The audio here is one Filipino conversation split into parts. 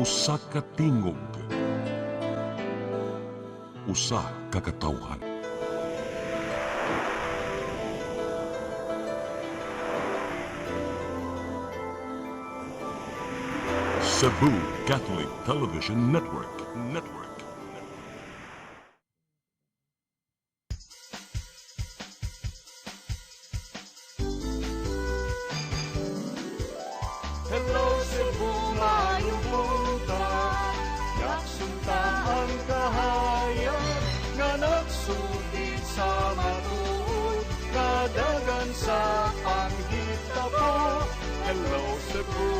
Usa ka tingog, usa ka katawhan. Cebu Catholic Television Network. Hello Cebu, maayong buntag. Yaksunta ang kahayag nga nagsulit sa matuod, kadagan sa panghitabo. Hello Cebu,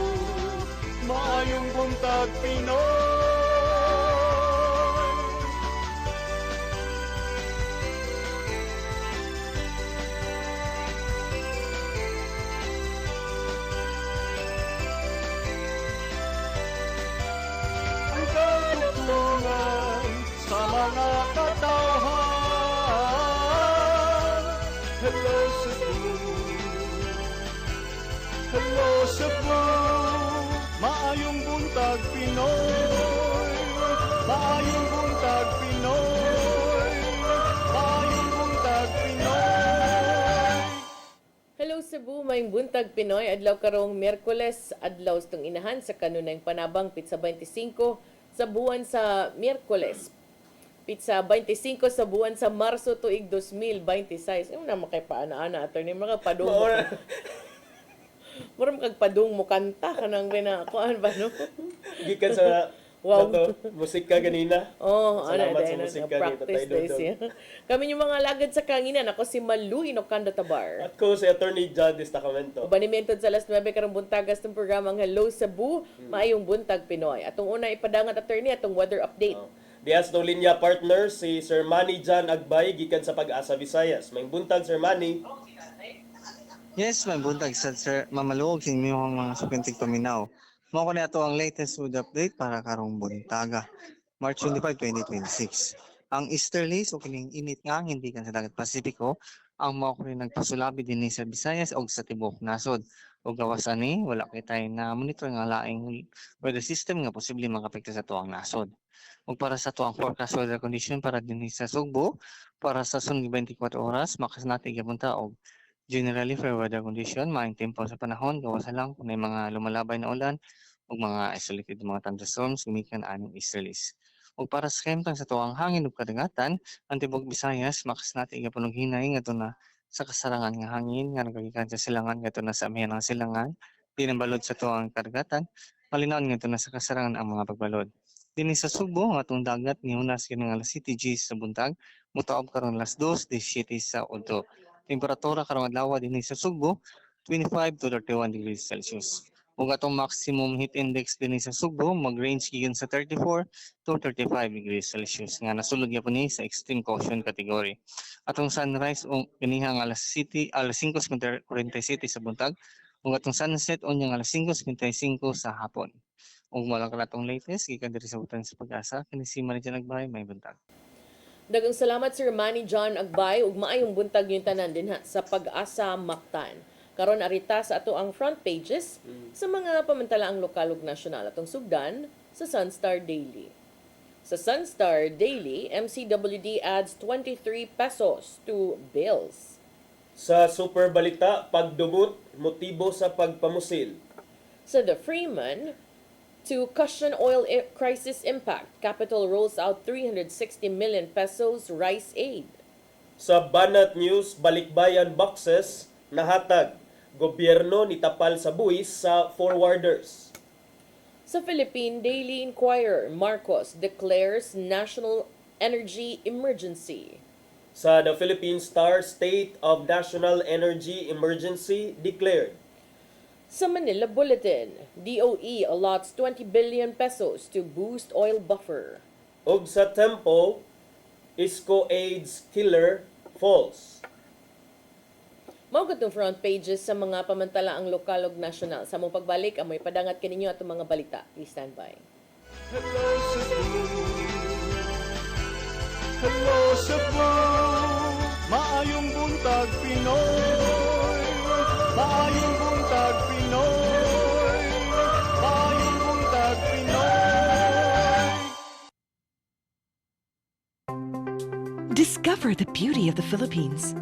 maayong buntag Pinoy. Ang katutulungan sa mga katawhan. Hello Cebu, hello Cebu, maayong buntag Pinoy, maayong buntag Pinoy, maayong buntag Pinoy. Hello Cebu, may buntag Pinoy, adlaw karong Miyerkules, adlaw stong inahan sa kanunayng panabang pitsa 25 sa buwan sa Miyerkules. Pitsa 25 sa buwan sa Marso tuig 2026. Ano na makaipaana-ana attorney mga padung. Mura makagpadung mo kanta kanang rinakuan ba no? Gikan sa Wow. musika ganina. Oh, Salamat sa ano, musika ni practice Tatay days Dodong. yan. Kami yung mga lagad sa kanginan. Ako si Malu Inokando Tabar. At ko si Attorney John Destacamento. Ubanimentod sa alas 9 karong buntagas ng programang Hello Cebu, maayong buntag Pinoy. Atong una ipadangat attorney atong weather update. Dias no linya partner si Sir Manny John Agbay gikan sa Pag-asa Visayas. May buntag Sir Manny. Yes, may buntag sa Sir Mamaluog sa inyong mga sukintig paminaw. Mao ko na ito ang latest food update para karong buntaga, March 25, 2026. Ang easterlies o kining init nga hindi kan sa dagat Pasipiko ang mao ko rin nagpasulabi din sa Visayas o sa tibok nasod. O gawas ani, wala kay tayo na monitor nga laing weather system nga posible makapekto sa tuwang nasod. O para sa tuwang forecast weather condition para din sa Sugbo, para sa sunod 24 oras, makas natin gapunta og generally fair weather condition, maayong tempo sa panahon, gawas lang kung may mga lumalabay na ulan o mga isolated mga thunderstorms gumikan aning easterlies. O para sa kemtang sa tuwang hangin ug kadagatan, ang tibok Visayas makas natin igapunog hinay ngadto na sa kasarangan nga hangin nga nagagikan sa silangan ngadto na sa amihan ng silangan, di balod sa tuwang kadagatan, malinaw ngadto na sa kasarangan ang mga pagbalod. Dinhi sa Subo, ang atong dagat ni Hunas kini nga alas 7 Gs sa buntag, motaob karon alas 2:17 sa udto. Temperatura karong adlaw dinhi sa Sugbo 25 to 31 degrees Celsius. Ug atong maximum heat index dinhi sa Sugbo mag-range gikan sa 34 to 35 degrees Celsius nga nasulod gyapon ni sa extreme caution category. Atong sunrise o kanihang alas 5:47 sa buntag ug atong sunset unyang alas 5:55 sa hapon. Ug wala ka natong latest gikan diri sa Butan sa Pag-asa kini si Marijan Agbay may buntag. Dagang salamat Sir Manny John Agbay ug maayong buntag yung tanan dinha sa Pag-asa Mactan. Karon arita sa ato ang front pages sa mga pamantalaang lokal ug nasyonal atong sugdan sa Sunstar Daily. Sa Sunstar Daily, MCWD adds 23 pesos to bills. Sa Super Balita, pagdumot, motibo sa pagpamusil. Sa The Freeman, to cushion oil crisis impact, Capital rolls out 360 million pesos rice aid. Sa Banat News, balikbayan boxes, nahatag. Gobyerno nitapal sa buwis sa forwarders. Sa Philippine Daily Inquirer, Marcos declares national energy emergency. Sa The Philippine Star, State of National Energy Emergency declared. Sa Manila Bulletin, DOE allots 20 billion pesos to boost oil buffer. Ug sa Tempo, Isco AIDS killer falls. Mao katong front pages sa mga pamantalaang lokal ug nasyonal. Sa mong pagbalik, amoy padangat kaninyo atong mga balita. Please stand by. Hello Cebu, hello Cebu, maayong buntag Pinoy, maayong buntag Pinoy, maayong buntag Pinoy. Discover the beauty of the Philippines.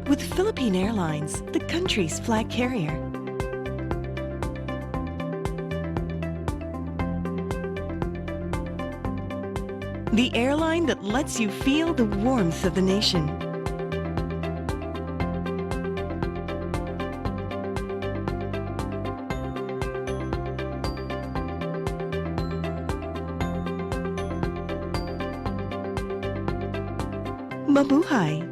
With Philippine Airlines, the country's flag carrier. The airline that lets you feel the warmth of the nation. Mabuhay!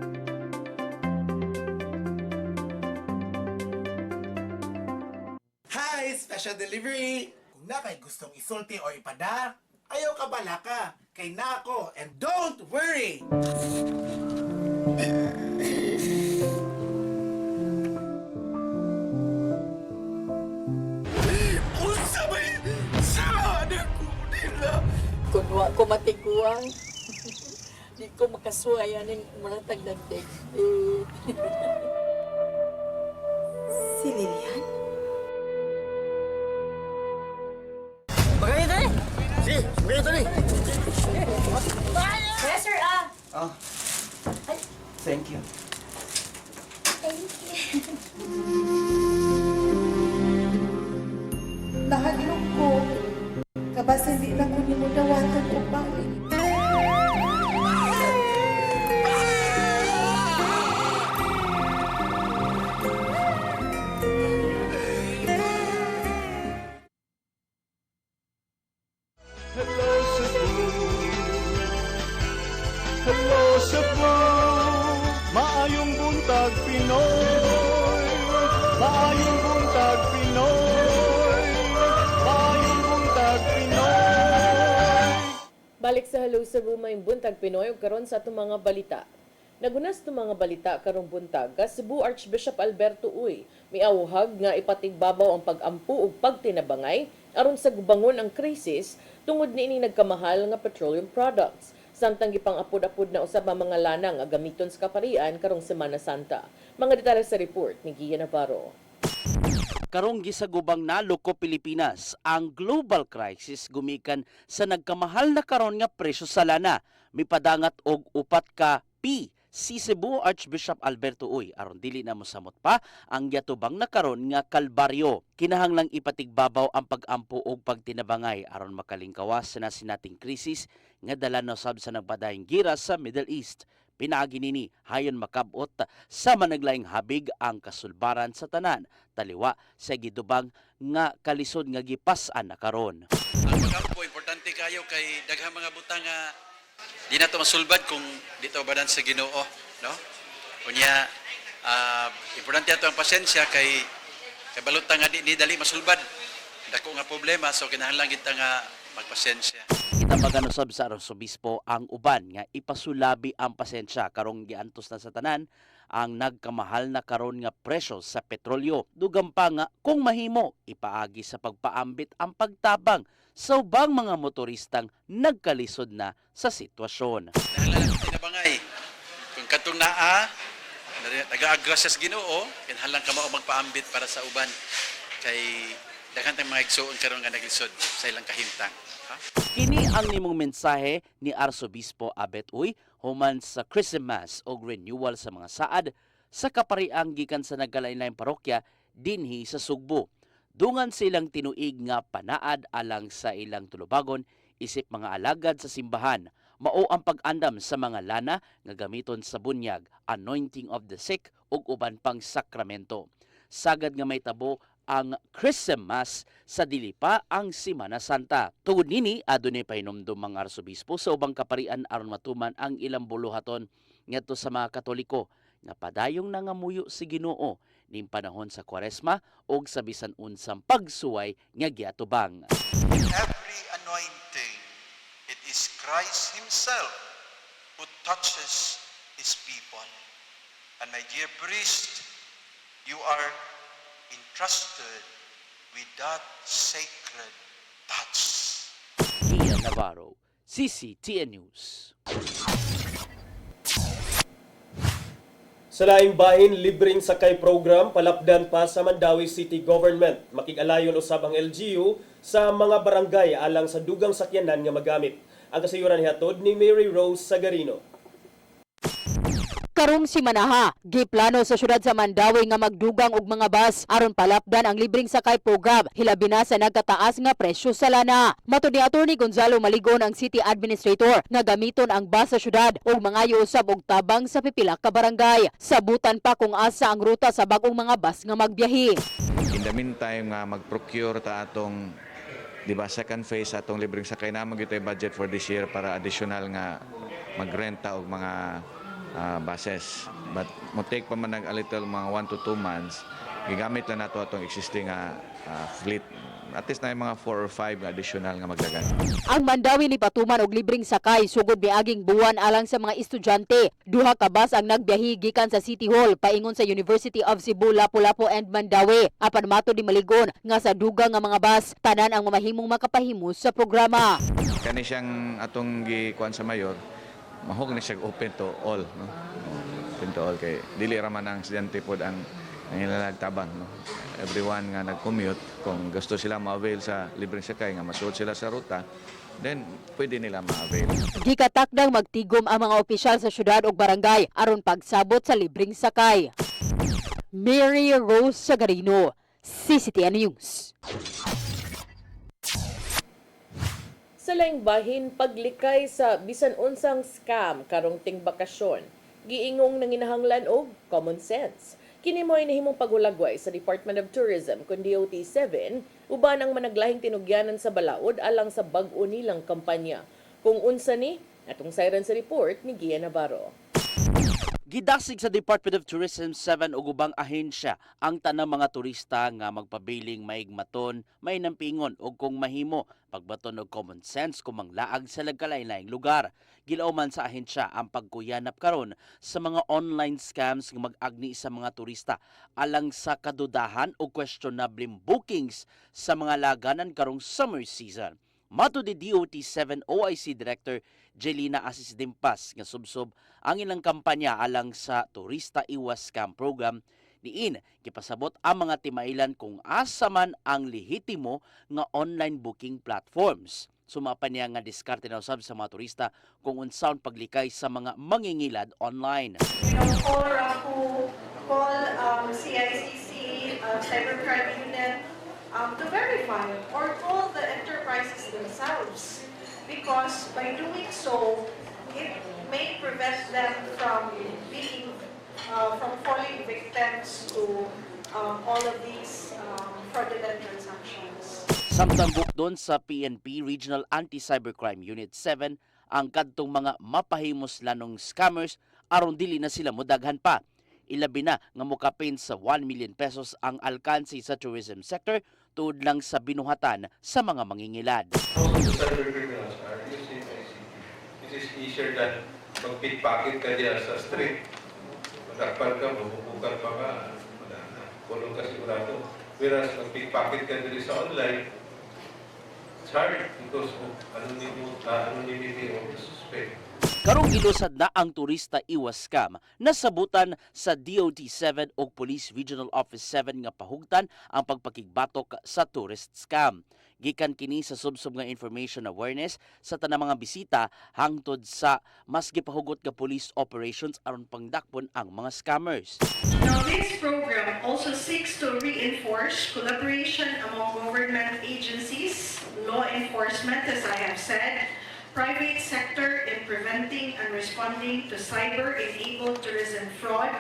Hi! Special delivery! Kung na kay gustong isulti o ipada, ayaw ka bala ka. Kay na ako. And don't worry! Unsa may sana ko nila? Kung wa ko matiguang, di ko makasuwayan ng maratag ng date. Si Lilian? Yes, sir. Thank you. Nahadlok ko. Kabasa hindi na ko nimo dawatan ko balik. Hello Cebu, hello Cebu, maayong buntag Pinoy, maayong buntag Pinoy, maayong buntag Pinoy. Balik sa Hello Cebu, may buntag Pinoy ug karon sa atong mga balita. Nagunas to mga balita karong buntag, Cebu Archbishop Alberto Uy miawhag nga ipatigbabaw ang pag-ampu ug pagtinabangay aron sa gubangon ang krisis tungod niini nagkamahal nga petroleum products. Samtang gipang-apod-apod na usab ang mga lana nga gamiton sa kaparian karong Semana Santa. Mga detalye sa report ni Gia Navarro. Karong gisagubang naluko Pilipinas, ang global crisis gumikan sa nagkamahal na karon nga presyo sa lana. Mipadangat og upat ka P si Cebu Archbishop Alberto Uy aron dili na mosamot pa ang yatubang na karon nga kalbaryo. Kinahanglang ipatigbabaw ang pag-ampo og pagtinabangay aron makalingkawas na sinating krisis nga dala na sab sa nagpadayong gira sa Middle East. Pinaagi nini hayon makabot sa managlaing habig ang kasulbaran sa tanan taliwa sa gidubang nga kalisod nga gipas-an na karon. Ang pag-ampo importante kayo kay daghang mga butang nga di na to masulbad kung dito badan sa Ginoo, no? Unya importante ato ang pasensya kay balutan nga di dali masulbad. Dako nga problema so kinahanglan kita nga magpasensya. Itabagan usab sa Arsobispo ang uban nga ipasulabi ang pasensya karong giantos na sa tanan ang nagkamahal na karon nga presyo sa petrolyo. Dugang pa nga kung mahimo ipaagi sa pagpaambit ang pagtabang sa ubang mga motoristang nagkalisod na sa sitwasyon. Kinahanglan tinabangay. Kung katong naa nag-aagrasya sa Ginoo, kinahanglan ka mao magpaambit para sa uban kay daghan tayong mga igsuon karon nga naglisod sa ilang kahimtang. Kini ang nimong mensahe ni Arsobispo Abet Uy human sa Christmas o renewal sa mga saad sa kapariang gikan sa nagkalain-laing parokya dinhi sa Sugbo. Dungan silang tinuig nga panaad alang sa ilang tulubagon isip mga alagad sa simbahan. Mao ang pag-andam sa mga lana nga gamiton sa bunyag, anointing of the sick ug uban pang sakramento. Sagad nga may tabo ang Christmas sa dili pa ang Semana Santa. Tungod nini adunay pahinomdom mga arsobispo sa ubang kaparian aron matuman ang ilang buluhaton ngadto sa mga Katoliko nga padayong nangamuyo si Ginoo ning panahon sa Kwaresma ug sa bisan unsang pagsuway nga giatubang. Every anointing, it is Christ Himself who touches His people. And my dear priest, you are entrusted with that sacred touch. Navarro, CCTN News. Sa laing bahin, libreng sakay program palapdan pa sa Mandawi City Government. Makig-alayon usab ang LGU sa mga barangay alang sa dugang sakyanan nga magamit. Ang kasayuran hihatod ni Mary Rose Sagarino. Karong simanaha, giplano sa syudad sa Mandawi nga magdugang og mga bus aron palapdan ang libreng sakay program hilabi na sa nagkataas nga presyo sa lana. Matud ni Attorney Gonzalo Maligon ang City Administrator nga gamiton ang bus sa syudad og mangayo usab og tabang sa pipila ka barangay. Sabutan pa kung asa ang ruta sa bagong mga bus nga magbiyahe. In the meantime nga mag-procure ta atong second phase atong libreng sakay na magitoy budget for this year para additional nga magrenta og mga buses. But mo take pa man a little mga 1 to 2 months, gigamit lang nato atong existing fleet. At least na yung mga 4 or 5 additional nga magdagan. Ang Mandawi ni patuman og libreng sakay sugod miaging buwan alang sa mga estudyante. Duha ka bus ang nagbiyahe gikan sa City Hall paingon sa University of Cebu, Lapu-Lapu and Mandawi. Apan matud ni Maligon nga sa dugang nga mga bus tanan ang mamahimong makapahimo sa programa. Kani siyang atong gikuan sa mayor, mahog na siya open to all, no? Open to all kay dili ra man ang estudyante pod ang nagtabang, no? Everyone nga nag-commute, kung gusto sila ma-avail sa libreng sakay nga masuot sila sa ruta, then pwede nila ma-avail. Gikatakdang magtigom ang mga opisyal sa syudad ug barangay aron pagsabot sa libreng sakay. Mary Rose Sagarino, CCTN News. Sa laing bahin, paglikay sa bisan unsang scam karong ting bakasyon, giingong nanginahanglan og common sense. Kini mo'y nahimong pagulagway sa Department of Tourism kun DOT-7 uban ang managlahing tinugyanan sa balaod alang sa bag-o nilang kampanya. Kung unsa ni, atong siren sa report ni Gia Navarro. Gidasig sa Department of Tourism 7 ug ubang ahensya ang tanang mga turista nga magpabiling maigmaton, may nampingon ug kung mahimo pagbaton og common sense kung manglaag sa lagkalain-laing lugar. Gilauman sa ahensya ang pagkuyanap karon sa mga online scams nga mag-agni sa mga turista alang sa kadudahan o questionable bookings sa mga laganan karong summer season. Mato di DOT-7 OIC Director Jelina Asis Dimpas nga subsob ang ilang kampanya alang sa Turista Iwas Scam Program. Diin, kipasabot ang mga timailan kung asa man ang lehitimo nga online booking platforms. Sumapan niya nga diskarte na usab sa mga turista kung unsaon paglikay sa mga mangingilad online. Call CICC, cybercrime unit, to verify or call the enterprises themselves, because by doing so, it may prevent them from being from falling victims to all of these fraudulent transactions. Samtang bukdon sa PNP Regional Anti-Cybercrime Unit 7 ang kadtong mga mapahimos lanong scammers aron dili na sila mudaghan pa. Ilabi na nga mukapin sa 1 million pesos ang alkansi sa tourism sector tuod lang sa binuhatan sa mga mangingilad. It is easier than mag-pickpocket ka diyan sa street. Magkakpal ka, mabubukan pa ka, kulong ka sigurado. Whereas mag-pickpocket ka dito sa online, it's hard because of anonymity of the suspect. Karong gilusad na ang turista iwas scam, nasabutan sa DOT-7 o Police Regional Office 7 nga pahugtan ang pagpakigbatok sa tourist scam. Gikan kini sa subsub nga information awareness sa tanang mga bisita hangtod sa mas gipahugot nga police operations aron pangdakpon ang mga scammers. Now, this program also seeks to reinforce collaboration among government agencies, law enforcement, as I have said, private sector in preventing and responding to cyber-enabled tourism fraud,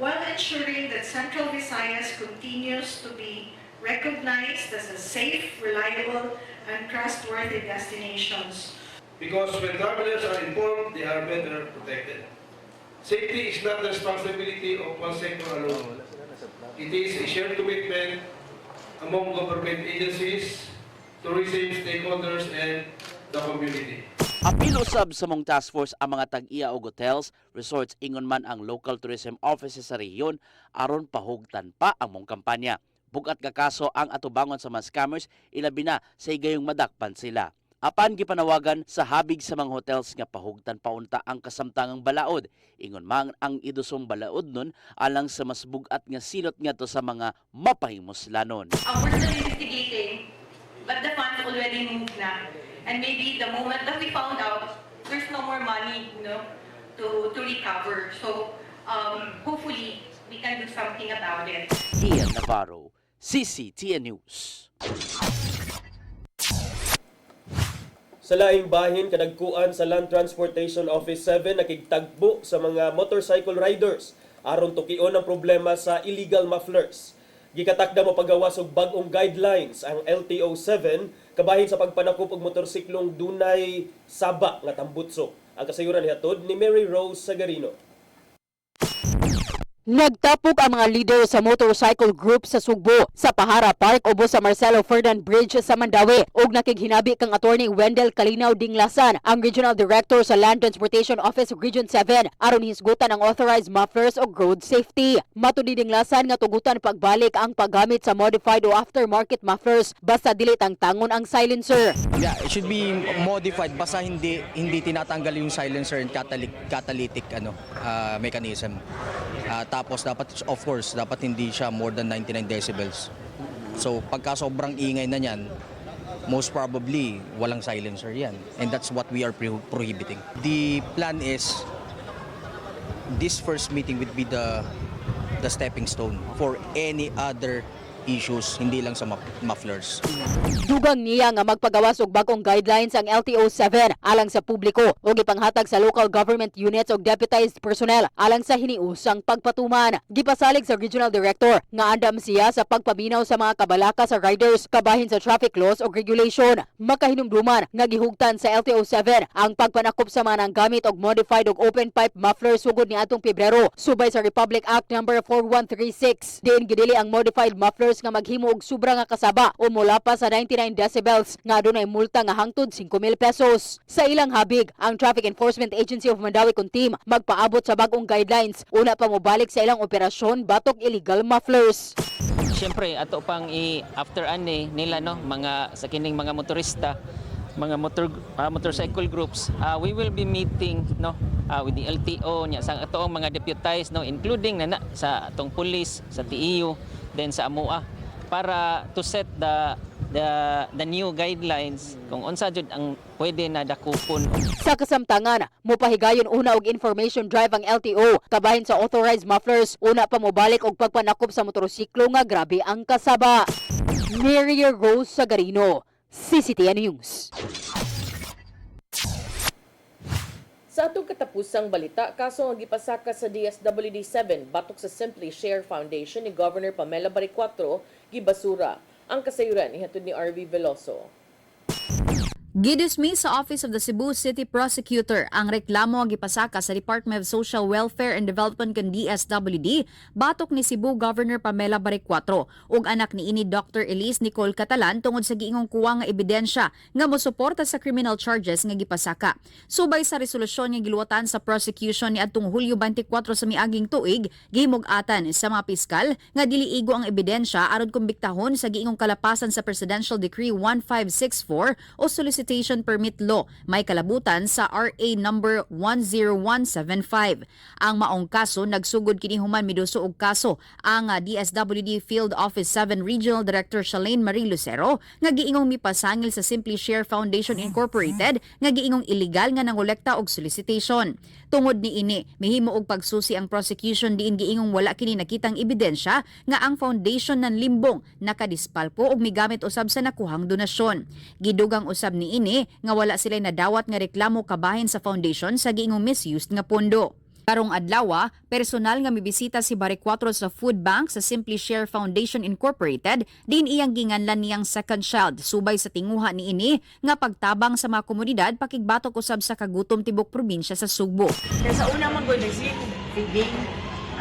while ensuring that Central Visayas continues to be recognized as a safe, reliable, and trustworthy destinations. Because when travelers are informed, they are better protected. Safety is not the responsibility of one sector alone. It is a shared commitment among government agencies, tourism stakeholders, and the community. Apil usab sa mong task force ang mga tag-iya og hotels, resorts ingon man ang local tourism offices sa rehiyon aron pahugtan pa ang mong kampanya. Bugat ka kaso ang atubangon sa mga scammers, ilabi na sa higayong madakpan sila. Apan gipanawagan sa habig sa mga hotels nga pahugtan paunta ang kasamtangang balaod. Ingon man ang idusong balaod nun alang sa mas bugat nga silot ngadto sa mga mapahimos-lanon. We're still investigating, but the funds already moved na. And maybe the moment that we found out, there's no more money, to recover. So hopefully we can do something about it. Ian Navarro, CCTN News. Sa laing bahin, kadagkuan sa Land Transportation Office 7 nakigtagbo sa mga motorcycle riders aron tukion ang problema sa illegal mufflers. Gikatakda mo pagawas og bag-ong guidelines ang LTO-7 kabahin sa pagpanakop og motorsiklong dunay saba nga tambutso. Ang kasayuran nihatod ni Mary Rose Sagarino. Nagtapok ang mga leader sa motorcycle group sa Sugbo, sa Pahara Park ubos sa Marcelo Ferdinand Bridge sa Mandawi ug nakighinabi kang attorney Wendell Kalinaw Dinglasan, ang Regional Director sa Land Transportation Office Region 7, aron hisgutan ang authorized mufflers o road safety. Matud ni Dinglasan nga tugutan pagbalik ang paggamit sa modified o aftermarket mufflers basta dili tangtangon ang silencer. Yeah, it should be modified basta hindi tinatanggal yung silencer and catalytic mechanism. Tapos dapat, of course, dapat hindi siya more than 99 decibels. So pagka sobrang ingay na niyan, most probably walang silencer yan. And that's what we are prohibiting. The plan is, this first meeting would be the stepping stone for any other issues, hindi lang sa mufflers. Dugang niya nga magpagawas og bagong guidelines ang LTO-7 alang sa publiko ug ipanghatag sa local government units og deputized personnel alang sa hiniusang pagpatuman. Gipasalig sa Regional Director nga andam siya sa pagpaminaw sa mga kabalaka sa riders kabahin sa traffic laws o regulation. Makahinumduman nga gihugtan sa LTO-7 ang pagpanakop sa mga nanggamit og modified og open pipe muffler sugod ni atong Pebrero subay sa Republic Act No. 4136. Diin gidili ang modified muffler nga maghimo og sobra nga kasaba o mula pa sa 99 decibels nga adunay multa nga hangtod 5,000 pesos. Sa ilang habig, ang Traffic Enforcement Agency of Mandawi kun team magpaabot sa bagong guidelines una pa mobalik sa ilang operasyon batok illegal mufflers. Siyempre ato pang after nila mga sa kining mga motorista, mga motorcycle groups, we will be meeting with the LTO nya sa atong mga deputized including sa atong police, sa TEU, then sa AMUA para to set the new guidelines kung unsa jud ang pwede na dakupon. Sa kasamtangan, mopahigayon una og information drive ang LTO kabahin sa authorized mufflers una pa mobalik og pagpanakop sa motorsiklo nga grabe ang kasaba. Mary Rose Sagarino, CCTN News. Sa atong katapusang balita, kaso nga gipasaka sa DSWD-7 batok sa Simply Share Foundation ni Governor Pamela Baricuatro gibasura. Ang kasayuran ihatod ni RV Veloso. Gidismiss sa Office of the Cebu City Prosecutor ang reklamo ang gipasaka sa Department of Social Welfare and Development kan DSWD batok ni Cebu Governor Pamela Baricuatro ug anak ni ini Dr. Elise Nicole Catalan tungod sa giingong kuwang nga ebidensya nga mosuporta sa criminal charges nga gipasaka. Subay sa resolusyon nga giluwatan sa prosecution ni adtong Hulyo 24 sa miaging tuig, gihimug-atan sa mga piskal nga dili igo ang ebidensya aron kumbiktahon sa giingong kalapasan sa Presidential Decree 1564 o Solicitation Permit Law, may kalabutan sa RA number 10175. Ang maong kaso nagsugod kini human miduso og kaso ang DSWD Field Office 7 Regional Director Shalane Marie Lucero nga giingong mipasangil sa Simply Share Foundation Incorporated nga giingong illegal nga nangolekta og solicitation. Tungod ni ini, mihimo og pagsusi ang prosecution diin giingong wala kini nakitang ebidensya nga ang foundation nan limbong nakadispalpo og migamit usab sa nakuhang donasyon. Gidugang usab ni ini nga wala sila nadawat nga reklamo kabahin sa foundation sa giingong misused nga pondo. Karong adlaw, personal nga mibisita si Baricuatro sa food bank sa Simply Share Foundation Incorporated, din iyang ginganlan niyang second child subay sa tinguha ni ini nga pagtabang sa mga komunidad pakigbatok usab sa kagutom tibok probinsya sa Sugbo. Sa una man ko feeding,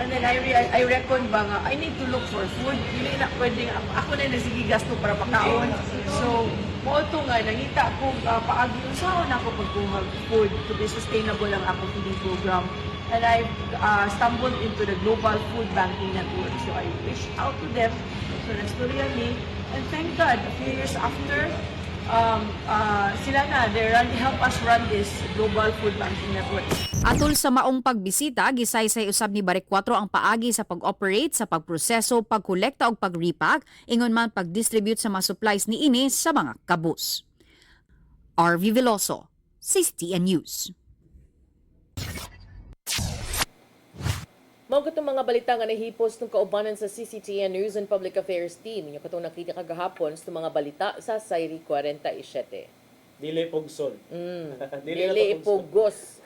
and then I reckon ba nga I need to look for food. Dili na pwedeng ako na nagsige gasto para pakaon. So mo to nga nangita ko paagi usaon ako pagkuha food to be sustainable ang akong feeding program. And I stumbled into the Global Food Banking Network. So I reached out to them. So nasturya me. And thank God, a few years after, sila na, help us run this global food banking network. Atol sa maong pagbisita, gisaysay usab ni Barek 4 ang paagi sa pag-operate sa pagproseso, pagkolekta ug pag-repack, ingon man pag-distribute sa mga supplies niini sa mga kabus. RV Veloso, CCTN News. Mao katong mga balita nga nahipos ng kaubanan sa CCTN News and Public Affairs Team. Inyo katong nakita kagahapon sa mga balita sa Sayri 47. Dili pogsol. Dili ipugos.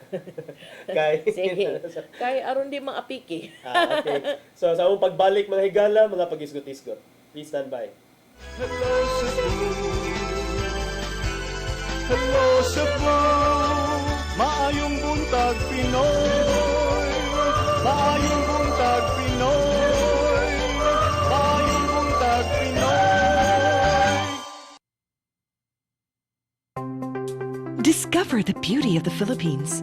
Kay Sige. Kay aron di maapiki. Okay. So sa among pagbalik mga higala, mga pagisgot-isgot. Please stand by. Hello Cebu, hello Cebu, maayong buntag Pinoy, maayong buntag Pinoy, maayong buntag Pinoy. Discover the beauty of the Philippines.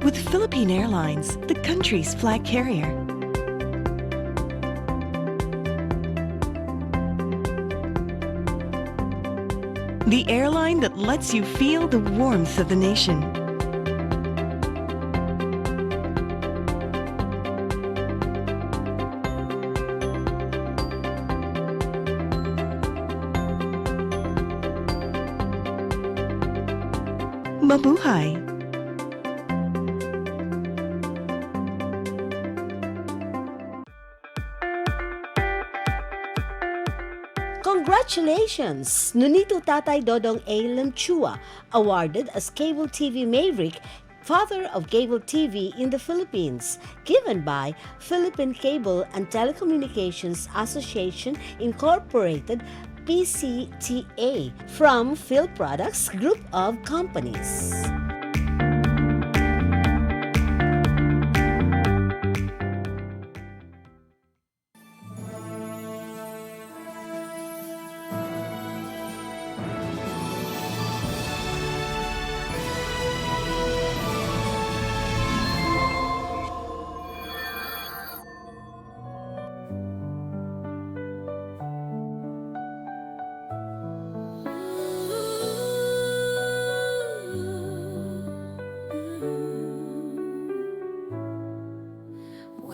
With Philippine Airlines, the country's flag carrier. The airline that lets you feel the warmth of the nation. Mabuhay! Congratulations! Nunito Tatay Dodong A. Lamchua, awarded as Cable TV Maverick, Father of Cable TV in the Philippines, given by Philippine Cable and Telecommunications Association Incorporated, PCTA, from Phil Products Group of Companies.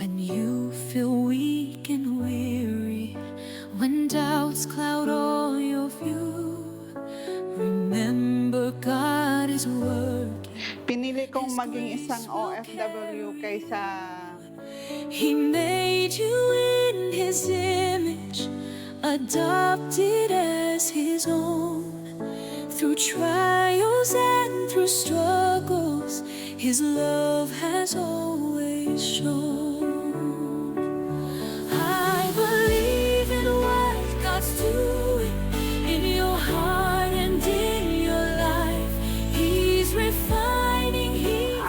When you feel weak and weary, when doubts cloud all your view, remember God is working. Pinili kong maging isang OFW kaysa... He made you in His image, adopted as His own. Through trials and through struggles, His love has always shown. Doing in your heart and in your life, He's refining, He's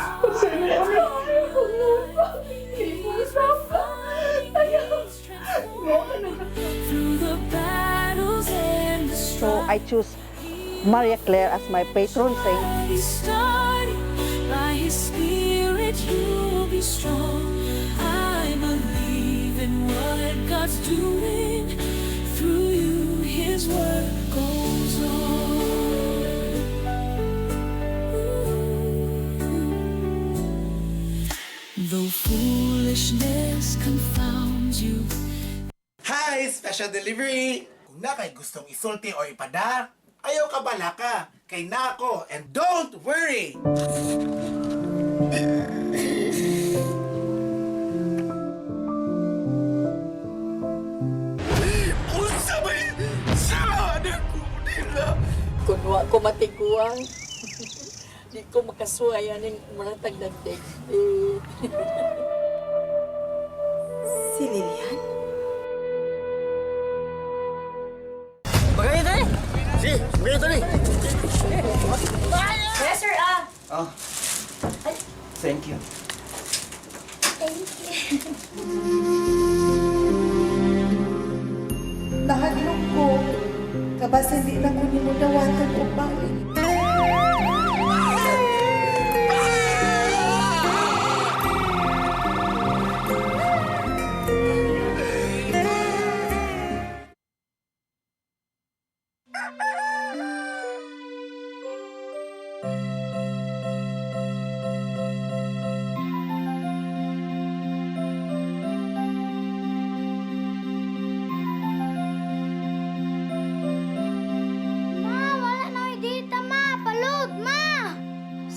through the battles and the strife. So I choose Maria Claire as my patron saint. By His Spirit you'll be strong. I believe in what God's doing. Through you, His work goes on. Though foolishness confounds you. Hi! Special delivery! Kung na kay gustong isulti o ipada, ayaw ka bala ka. Kay na ako, and don't worry! Kung wa ko matiguang, di ko makasuwayan ng maratag ng date. Si Lilian? Magaling tadi! Si, magaling tadi! Yes, sir, Oh, thank you. Thank you. basta hindi na ko nimo dawatan ko balik.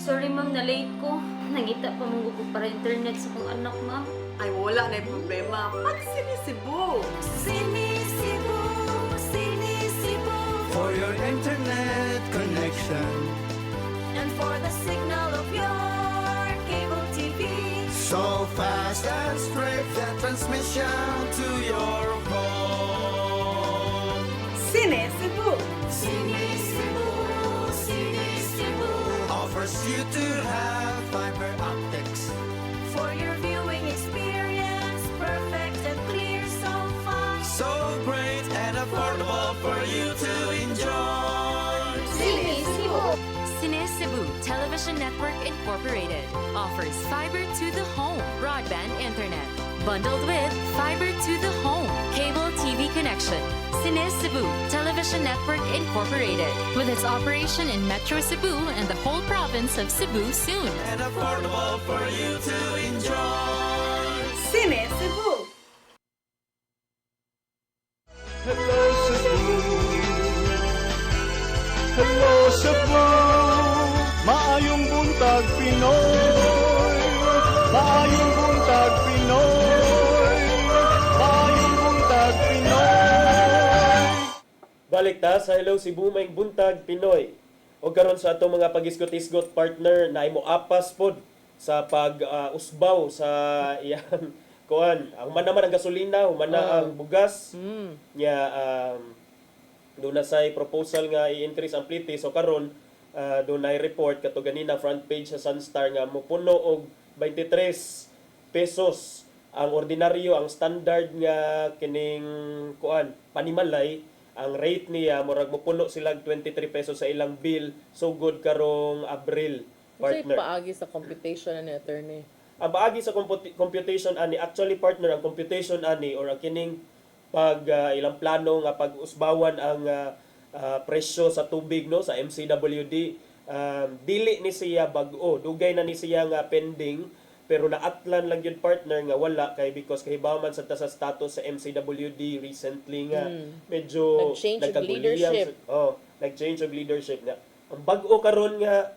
Sorry ma'am, na-late ko. Nangita pa mong ko para internet sa kong anak ma'am. Ay, wala na yung problema. Mag-sinisibo. Sinisibo, sinisibo. For your internet connection. And for the signal of your cable TV. So fast and straight, the transmission to your home. Sinisibo. Sinisibo, sinisibo. Offers you to have fiber optics. For your viewing experience, perfect and clear so fast. So great and affordable for you to enjoy. Sinisibo. Cine Cebu Television Network Incorporated offers fiber to the home broadband internet bundled with fiber to the home cable TV connection. Cine Cebu Television Network Incorporated with its operation in Metro Cebu and the whole province of Cebu soon. And affordable for you to enjoy. Sinisibo. Hello Cebu. Hello Cebu. Maayong buntag Pinoy. Maayong buntag Pinoy. Maayong buntag Pinoy. Balik ta sa Hello Cebu, may buntag Pinoy. O karon sa atong mga pagisgot-isgot partner na imo apas pod sa pag-usbaw sa iyang kuan. Ang naman ang gasolina, humana ang bugas. Nya doon na say proposal nga i-increase ang plite. So karon doon na report kato ganina front page sa Sunstar nga mopuno og 23 pesos ang ordinaryo, ang standard nga kining kuan panimalay. Ang rate niya murag mopuno silag 23 pesos sa ilang bill, so good karong Abril, partner. Kasi paagi sa computation ni attorney. Ang paagi sa computation ani, actually partner, ang computation ani or ang kining pag ilang plano nga pag-usbawan ang presyo sa tubig no sa MCWD, dili ni siya bag-o, dugay na ni siya nga pending, pero naatlan lang yun partner nga wala kay because kahibawan sa sa status sa MCWD recently nga medyo Nag-change of nagkaguliyang leadership. nag-change of leadership nga. Ang bag-o karon nga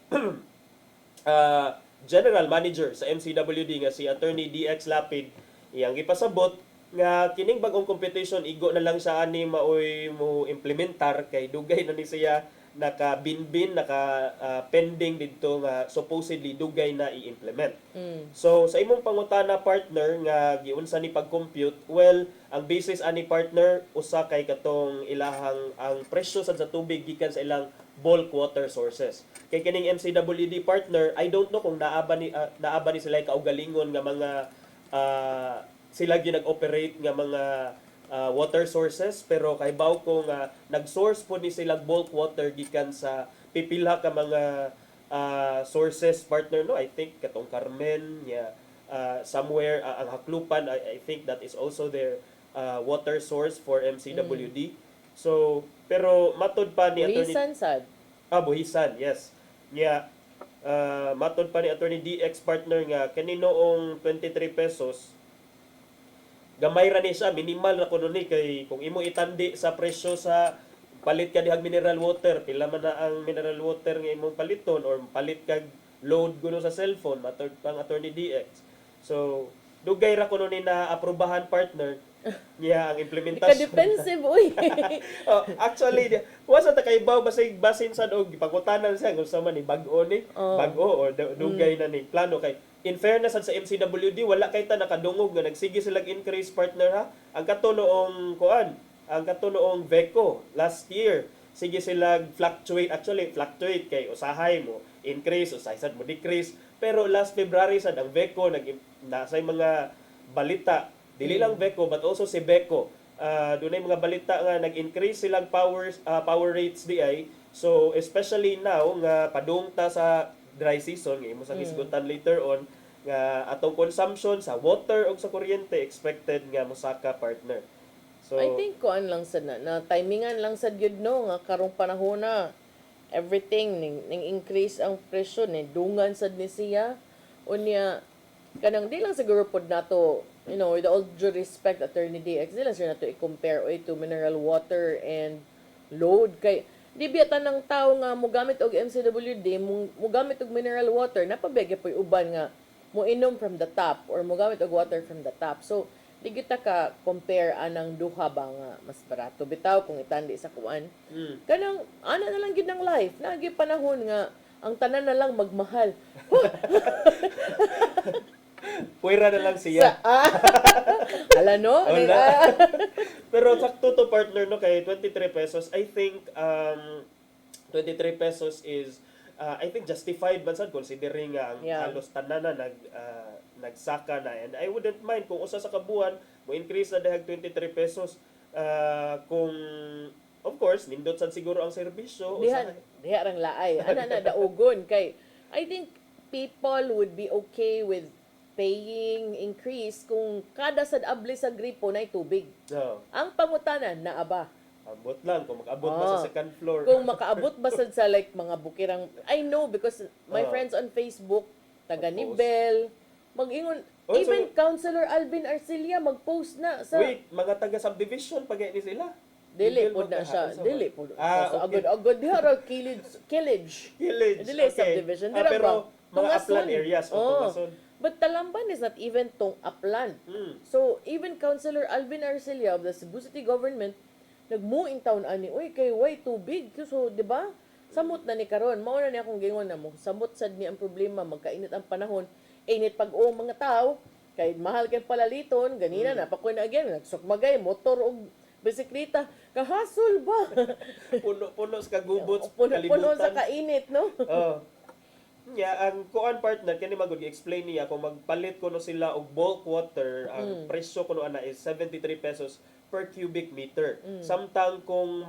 general manager sa MCWD nga si Attorney DX Lapid, iyang gipasabot nga kining bagong competition igo na lang sa ani maoy mo implementar kay dugay na ni siya naka-binbin, naka-pending dito nga supposedly dugay na i-implement. So sa imong pangutana partner nga giunsa ni pag-compute, well, ang basis ani partner usa kay katong ilahang ang presyo sa tubig gikan sa ilang bulk water sources. Kay kining MCWD partner, I don't know kung naaba ni sila kaugalingon nga mga sila nag-operate nga mga water sources, pero kaybaw ko nga nag-source po ni silang bulk water gikan sa pipila ka mga sources partner no. I think katong Carmen somewhere ang Haklupan, I think that is also their water source for MCWD. So pero matod pa ni Buhisan sad. Buhisan, yes. Matod pa ni Attorney DX partner nga kaninoong 23 pesos gamay ra ni siya, minimal na kuno ni kay kung imo itandi sa presyo sa palit ka dihang mineral water, pila man na ang mineral water nga imong paliton or palit kag load kuno sa cellphone, matod pang Attorney DX. So dugay ra kuno ni na aprobahan partner niya ang implementasyon. Ka-defensive, uy. Actually, wasa ta kay baw basin sad og gipangutanan siya kung sa man ni bag-o ni, bag-o or dugay na ni plano kay in fairness sa MCWD wala kay ta nakadungog nga nagsige sila increase partner ha. Ang katunoong kuan, ang katunoong VECO last year sige sila fluctuate fluctuate kay usahay mo increase, usahay sad mo decrease, pero last February sad ang VECO nasay mga balita dili lang VECO but also si BECO Dunay mga balita nga nag-increase silang power rates di ay. So especially now nga padung ta sa dry season, nga imo sa hisgutan later on, nga atong consumption sa water o sa kuryente expected nga mosaka partner. So I think kuan lang sad na timingan lang sad gyud no nga karong panahon na everything ning increase ang presyo ni dungan sad ni siya unya kanang di lang siguro pod nato, you know, with all due respect, Attorney DX, di lang siya nato i-compare to mineral water and load kay di biyatan ng tao nga mogamit og MCWD, mogamit og mineral water, napabegya po'y uban nga mo inom from the tap or mogamit og water from the tap. So di kita ka compare anang duha ba nga mas barato bitaw kung itandi sa kuan. Kanang ana na lang gid ng life, nagi panahon nga ang tanan na lang magmahal. puwera na lang siya. Hala no? Wala. Pero sakto to partner no kay 23 pesos. I think 23 pesos is I think justified man sad considering nga ang halos tanan na nagsaka na, and I wouldn't mind kung usa sa kabuan mo increase na dahag 23 pesos kung of course nindot sad siguro ang serbisyo diha rang laay ana na daugon kay I think people would be okay with paying increase kung kada sad abli sa gripo na tubig. Ang pangutanan na aba. Abot lang kung makaabot ba sa second floor. Kung makaabot ba sad sa like mga bukirang, I know because my friends on Facebook taga Nibel mag-ingon, even Councilor Alvin Arcilla mag-post na sa wait, mga taga subdivision pag ni sila. Dili po na siya. Dili po. So, okay. agad diha ra Killage. Dili okay. subdivision. Dira pero ba? mga upland areas. But Talamban is not even tong upland. So, even Councilor Alvin Arcilla of the Cebu City Government, nagmuing taon ani, uy, kay way too big. So, di ba? Samot na ni karon. Mao na ni akong gingon na mo. Samot sad ni ang problema, magkainit ang panahon. Init pag-o mga tao, kay mahal kay palaliton, ganina na, pakoy na again, nagsukmagay, motor o bisikleta, kahasol ba? Puno sa kagubot, puno sa kainit, no? Ang kuan partner kani magud gi-explain niya kung magpalit kuno sila og bulk water, ang presyo kuno ana is 73 pesos per cubic meter. Samtang kung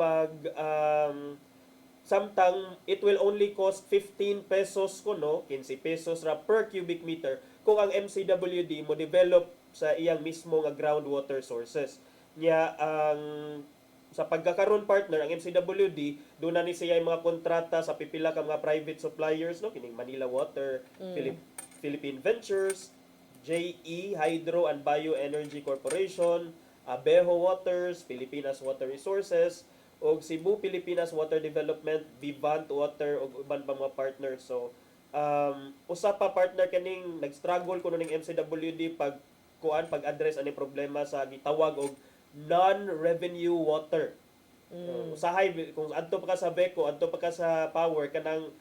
samtang it will only cost 15 pesos kuno, 15 pesos ra per cubic meter kung ang MCWD mo develop sa iyang mismo nga groundwater sources. Nya ang sa pagkakaroon partner ang MCWD doon na ni siya yung mga kontrata sa pipila ka mga private suppliers no kining Manila Water, Philippine Ventures, JE Hydro and Bioenergy Corporation, Abejo Waters, Pilipinas Water Resources, og Cebu Pilipinas Water Development, Vivant Water ug uban pa mga partners. So usa pa partner kaning nag-struggle kuno ning MCWD pag-address ani problema sa gitawag og non-revenue water. Usahay kung adto pa ka sa Beco, adto pa ka sa power kanang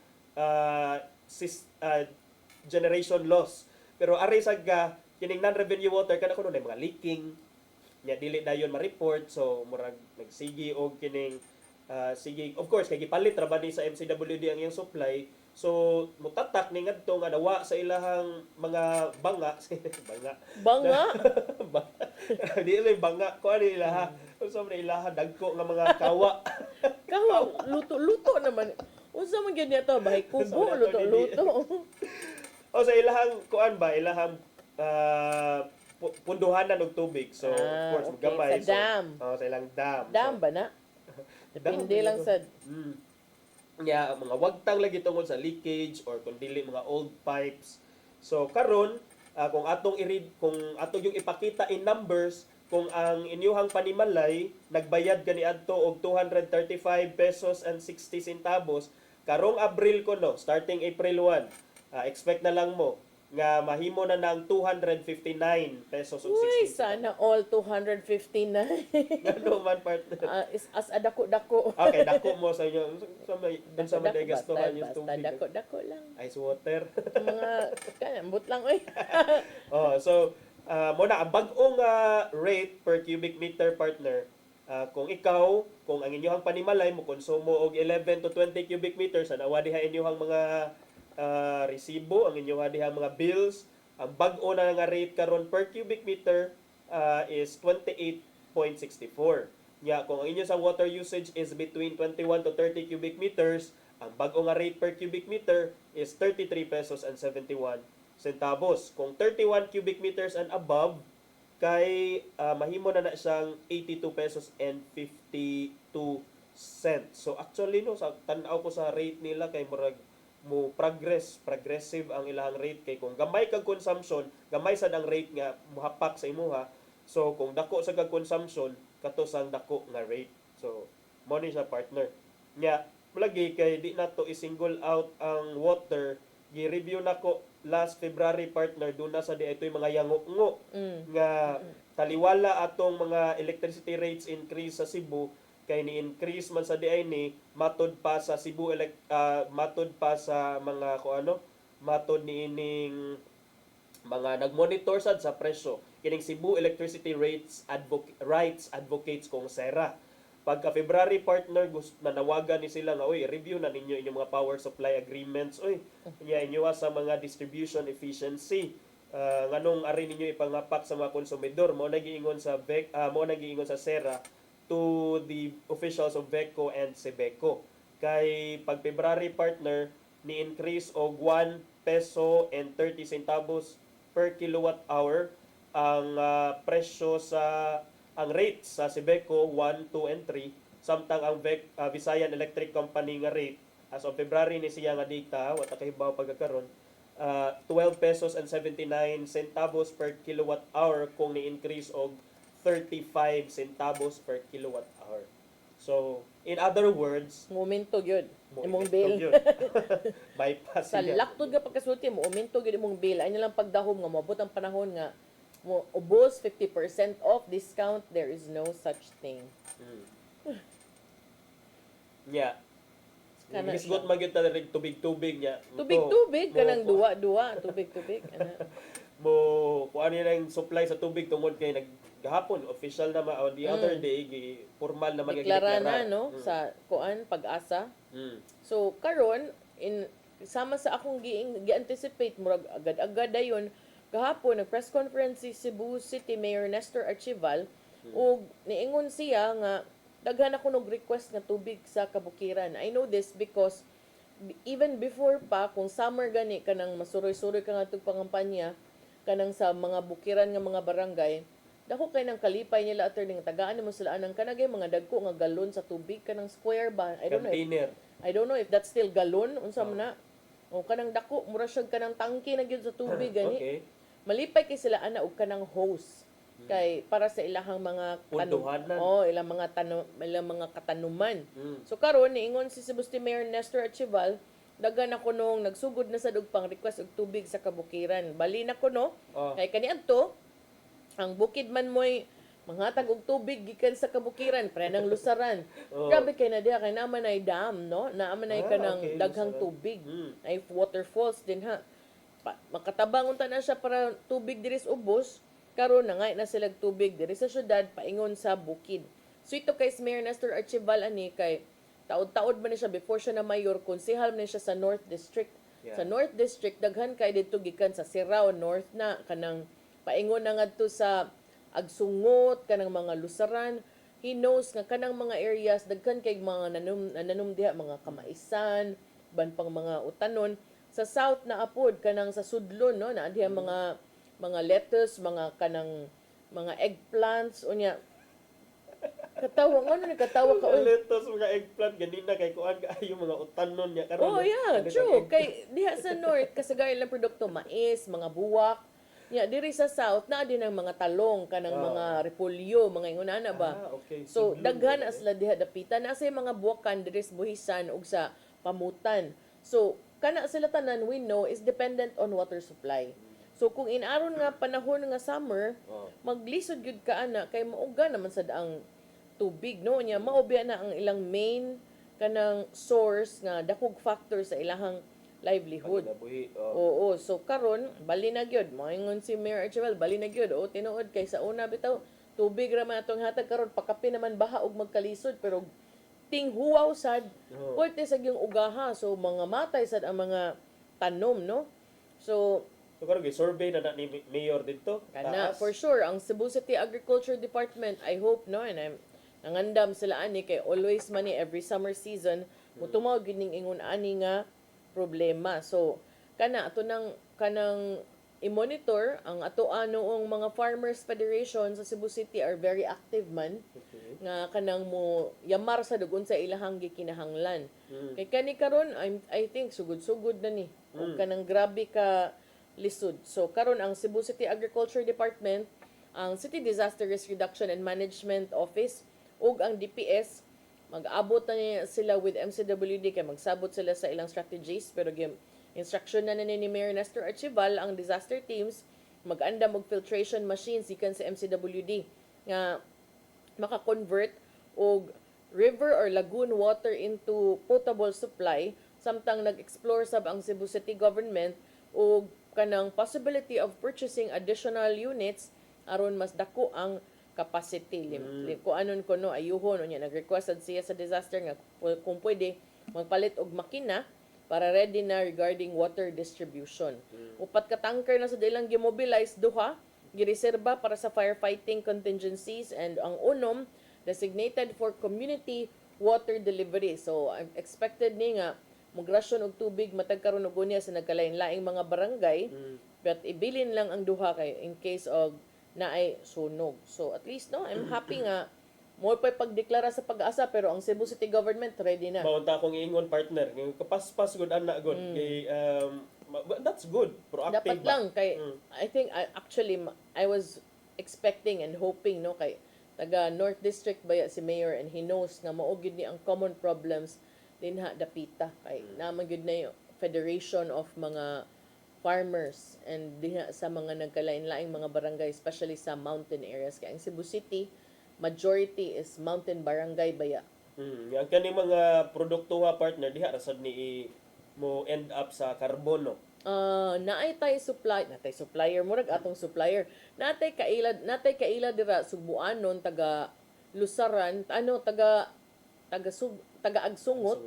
generation loss. Pero ari sa kining non-revenue water kana kuno na mga leaking, nya dili dayon ma-report, so murag nagsigi og kining sige, of course kay gipalit ra ba ni sa MCWD ang iyang supply. So mutatak ni ngadto nga nawa sa ilahang mga banga. Di lang banga ko ani ilaha. Unsa man ilaha dagko nga mga kawa. Luto naman. Unsa man gyud niya to bahay kubo luto. O sa ilahang kuan ba ilahang punduhanan og tubig. So of course gamay. Sa dam. Sa ilang dam. Dam ba na? Depende lang sa mga wagtang lagi tungod sa leakage or kung dili mga old pipes. So karon kung atong yung ipakita in numbers, kung ang inyuhang panimalay nagbayad kani adto og 235 pesos and 60 centavos karong Abril kuno, starting April 1, expect na lang mo nga mahimo na ng 259 pesos ug 60. Uy, sana all 259. Ngano man partner? As dako-dako. Okay, dako mo sa inyo. Sa may gastuhan yung tubig. Dako lang. Ice water. Mga kanambot lang oy. So muna ang bag-ong rate per cubic meter partner. Kung ang inyong panimalay mo konsumo og 11 to 20 cubic meters, anawa diha inyong mga resibo, ang inyong diha mga bills, ang bag-o na nga rate karon per cubic meter is 28.5 0.64. Nya kung ang inyo sa water usage is between 21 to 30 cubic meters, ang bag-o nga rate per cubic meter is 33 pesos and 71 centavos. Kung 31 cubic meters and above, kay mahimo na siyang 82 pesos and 52 cents. So actually no, sa tan-aw ko sa rate nila kay murag mo progressive ang ilang rate kay kung gamay kag consumption, gamay sad ang rate nga muhapak sa imuha. So kung dako sa kag consumption, kato sang dako nga rate. So mo ni siya partner. Nya lagi kay di nato i-single out ang water, gi-review nako last February partner doon na sa di ito'y mga yango-ngo nga taliwala atong mga electricity rates increase sa Cebu kay ni-increase man sa DI ni matod pa sa Cebu matod pa sa mga matod ni ining mga nagmonitor sad sa presyo kining Cebu Electricity Rights Advocates kung SERA. Pagka February partner nanawagan ni sila nga oy review na ninyo inyong mga power supply agreements inyo sa mga distribution efficiency nganong ari ninyo ipangapak sa mga konsumidor mo nagiingon sa SERA to the officials of VECO and SEBECO. Kay pag February partner ni increase og 1 peso and 30 centavos per kilowatt hour ang presyo sa ang rate sa SEBECO 1, 2 and 3 samtang ang Visayan Electric Company nga rate as of February ni siya nga data wata kahibaw pagkakaron 12 pesos and 79 centavos per kilowatt hour kung ni increase og 35 centavos per kilowatt hour. So, in other words, momento gyud imong bill. Bypass sa laktod nga pagkasulti mo, momento gyud imong bill. Ay lang pagdahom nga moabot ang panahon nga mo ubos 50% off discount, there is no such thing. Yeah. Hisgot magyud ta rig tubig-tubig nya. Tubig-tubig kanang duwa-duwa, tubig-tubig ana. Mo kuan ni lang supply sa tubig tungod kay naghapon official na on the other day formal na magdeklara na no sa kuan Pag-asa. So karon sama sa akong gi-anticipate murag agad-agad dayon kahapon nag press conference si Cebu City Mayor Nestor Archival ug niingon siya nga daghan ako nog request nga tubig sa kabukiran. I know this because even before pa kung summer gani kanang masuroy-suroy ka nga tug pangampanya kanang sa mga bukiran nga mga barangay dako kay nang kalipay nila attorney nga tagaan mo sila anang kanagay mga dagko nga galon sa tubig kanang square ba I don't know if that's still galon unsa man na o kanang dako mura siya kanang tangke na gyud sa tubig gani malipay kay sila ana og kanang hose kay para sa ilahang mga ilang mga katanuman. So karon niingon si Cebu City Mayor Nestor Archival daghan ako nung nagsugod na sa pang request og tubig sa kabukiran. Bali na ko no. Kay kaniadto ang bukid man moy manghatag og tubig gikan sa kabukiran pre nang lusaran. Grabe kay na diha kay naman ay dam no. Naaman ay kanang daghang tubig. Ay waterfalls din ha. Makatabang unta na siya para tubig diri sa ubos. Karon na nga na sila tubig diri sa syudad paingon sa bukid. So ito kay Mayor Nestor Archival ani kay taod-taod man ni siya before siya na mayor, konsehal man siya sa North District. Sa North District daghan kay dito gikan sa Sirao North na kanang paingon na ngadto sa Agsungot kanang mga lusaran. He knows nga kanang mga areas daghan kay mga nanom diha mga kamaisan, ban pang mga utanon. Sa south na apod kanang sa Sudlon no na diha mga lettuce, mga kanang mga eggplants unya katawa ni katawa ka lettuce mga eggplant ganina kay kuan kaayo mga utanon nya karon. True kay diha sa north kasagaran lang produkto mais, mga buwak. Nya diri sa south na din ang mga talong kanang mga repolyo, mga ingonana ba. So daghan sila diha dapitan na sa mga buwakan diri sa buhisan ug sa pamutan. So kana sila tanan we know is dependent on water supply. So kung inaron nga panahon nga summer, maglisod gyud ka ana kay mauga naman sad ang tubig no nya maobya na ang ilang main kanang source nga dakog factor sa ilahang livelihood. Oo, so karon bali na gyud moingon si Mayor Archival bali na gyud tinuod kay sa una bitaw tubig ra man atong hatag karon pakapi naman baha og magkalisod pero ting huwaw sad puwerte sa gyung ugaha so mga matay sad ang mga tanom no. So So karon survey na ni mayor dito. Kana, Taas. for sure, ang Cebu City Agriculture Department, I hope, no, and I'm nangandam sila ani kay always man ni every summer season, mutumaw gining ingon ani nga problema. So, kana ato nang kanang i-monitor ang ato noong mga Farmers Federation sa Cebu City are very active man nga kanang mo yamar sa dugon sa ilahang gikinahanglan. Kay kani karon I think sugod-sugod na ni. Ug kanang grabe ka lisod. So karon ang Cebu City Agriculture Department, ang City Disaster Risk Reduction and Management Office ug ang DPS mag-abot na niya sila with MCWD kay magsabot sila sa ilang strategies pero instruction na ni Mayor Nestor Archival ang disaster teams mag-andam og filtration machines gikan sa MCWD nga maka-convert og river or lagoon water into potable supply samtang nag-explore sab ang Cebu City government og kanang possibility of purchasing additional units aron mas dako ang capacity. Kuanon ko no ayuhon unya nag-request siya sa disaster nga kung pwede magpalit og makina para ready na regarding water distribution. Upat ka tanker na sa dilang gimobilize duha gireserba para sa firefighting contingencies and ang unom designated for community water delivery. So I'm expected ni nga migrasyon og tubig matag karon og unya sa nagkalain-laing mga barangay but ibilin lang ang duha kay in case of naay sunog. So at least no I'm happy nga mo pa pagdeklara sa pag-asa pero ang Cebu City government ready na. Maunta akong iingon partner, kapaspas gud ana gud kay that's good. Proactive Dapat lang kay I think I was expecting and hoping no kay taga North District baya si Mayor and he knows nga mao gyud ni ang common problems dinha dapita kay naman gyud na yung federation of mga farmers and diha sa mga nagkalain-laing mga barangay especially sa mountain areas kay ang Cebu City majority is mountain barangay baya. Ang kani mga produkto ha partner diha rasad ni mo end up sa karbono. Naay tay supplier murag atong supplier. Natay kaila dira Subuanon taga Lusaran, taga Agsungot.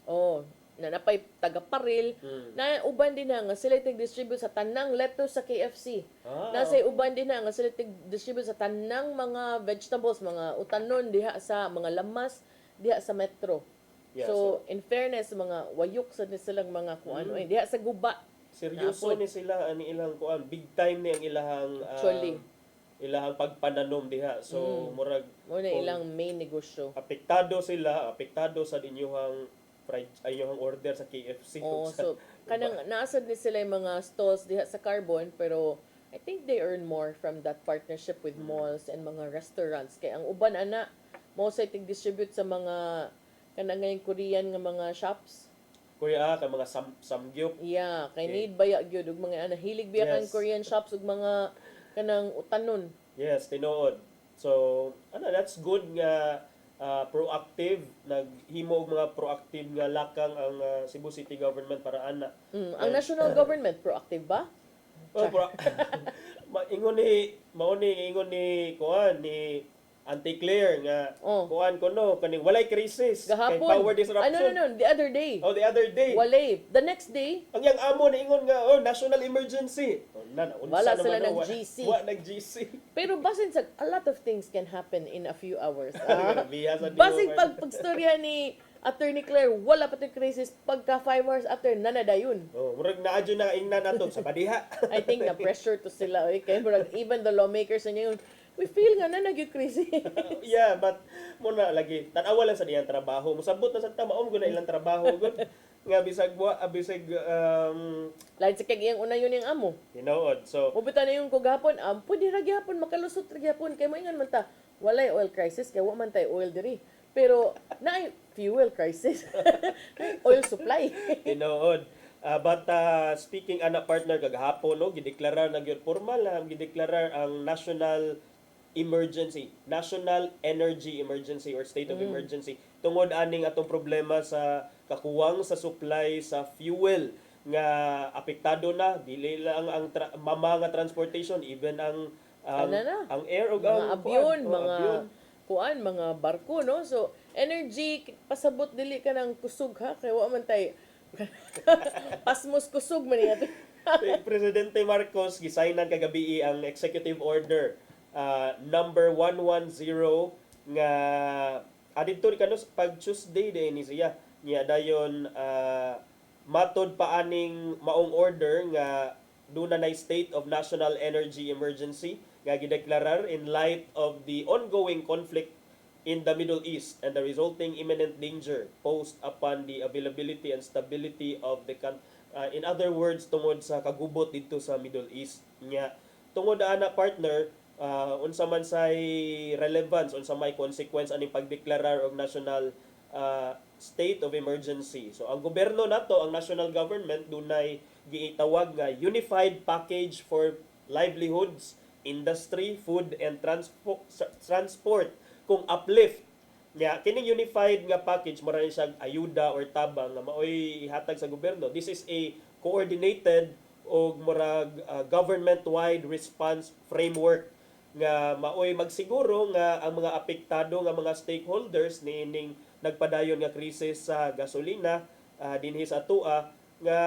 Oh, na napay taga Paril na uban din nga sila tig-distribute sa tanang lettuce sa KFC. Nasay uban din nga sila tig-distribute sa tanang mga vegetables, mga utanon diha sa mga lamas diha sa metro. Yeah, so in fairness mga wayok sa silang mga kuano diha sa guba. Seryoso ni sila ani ilang kuan, big time ni ang ilahang actually ilahang pagpananom diha. So murag mo na ilang main negosyo. Apektado sa inyong ayong order sa KFC. So kanang naasad ni sila yung mga stalls diha sa Carbon pero I think they earn more from that partnership with malls and mga restaurants kay ang uban ana mo sa tig-distribute sa mga kanang ngayong Korean nga mga shops. Kuya kay mga samgyup. Yeah, kay need baya gyud og mga hilig biya kan Korean shops ug mga kanang utanon. Yes, tinuod. So that's good nga proactive naghimo og mga proactive nga lakang ang Cebu City government para ana. Ang national government proactive ba? Ingon ni kuan ni Auntie Claire nga kuan kuno kaning walay crisis gahapon. Kay power disruption. No, the other day. Oh, the other day. Walay. The next day, ang yang amo na ingon nga national emergency. Wala sila nag-GC. nag-GC. Pero basin sa a lot of things can happen in a few hours. Basin pagstorya ni Attorney Claire, wala pa crisis pagka 5 hours after nanadayon. Oh, murag naadyo na ingnan nato sa badiha. I think na pressure to sila kay murag even the lawmakers na yun, we feel nga na nag-crisis. Yeah, but muna lagi tanawa lang sa diyang trabaho. Musabot na sa tamaom gud na ilang trabaho gud. Nga bisag lain sa kagiyang una yun yung amo. Tinuod. So mubita na yung kugapon, pwede ra gyapon makalusot ra gyapon kay moingan man ta. Walay oil crisis kay wa man tay oil diri. Pero naay fuel crisis. Oil supply. Tinuod. But speaking ana partner kagahapon no gideklara na gyud formal na gideklara ang national energy emergency or state of emergency tungod aning atong problema sa kakuwang sa supply sa fuel nga apektado na dili lang ang mga transportation even ang air ug ang abyon, mga barko no. So energy pasabot dili ka ng kusog ha kay wa man tay pasmos kusog man niya. Si Presidente Marcos gisaynan kagabi ang executive order number 110 nga adito kano pag Tuesday day ni siya niya dayon matod pa aning maong order nga duna na state of national energy emergency nga gideklarar in light of the ongoing conflict in the Middle East and the resulting imminent danger posed upon the availability and stability of the country. In other words, tungod sa kagubot dito sa Middle East nya tungod ana partner unsa man say relevance unsa may consequence aning pagdeklarar og national state of emergency. So ang gobyerno nato, ang national government dunay giitawag nga Unified Package for Livelihoods, Industry, Food and Transport kung uplift nga kining unified nga package mara siya ayuda or tabang nga maoy ihatag sa gobyerno. This is a coordinated o murag government-wide response framework nga maoy magsiguro nga ang mga apektado nga mga stakeholders niining nagpadayon nga krisis sa gasolina dinhi sa atua nga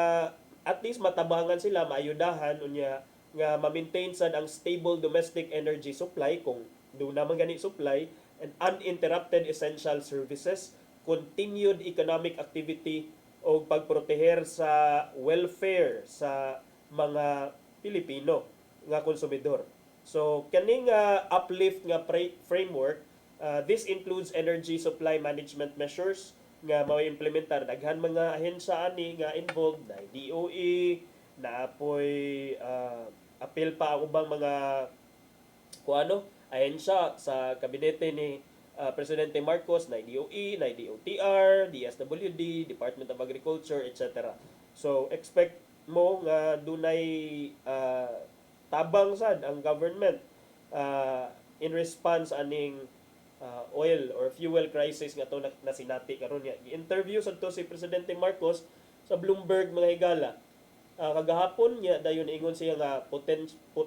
at least matabangan sila, maayudahan unya nga ma-maintain sad ang stable domestic energy supply kung doon naman gani supply and uninterrupted essential services, continued economic activity o pagproteher sa welfare sa mga Pilipino nga konsumidor. So kaning uplift nga framework, this includes energy supply management measures nga mao-implementar daghan mga ahensya ani nga involved na DOE, na apoy apil pa ang ubang mga kuano ahensya sa kabinete ni Presidente Marcos na DOE, na DOTR, DSWD, Department of Agriculture, etc. So expect mo nga dunay tabang sad ang government in response aning oil or fuel crisis nga to na sinati karon nga. Gi-interview sad to si Presidente Marcos sa Bloomberg mga higala. Kagahapon niya dayon ingon siya nga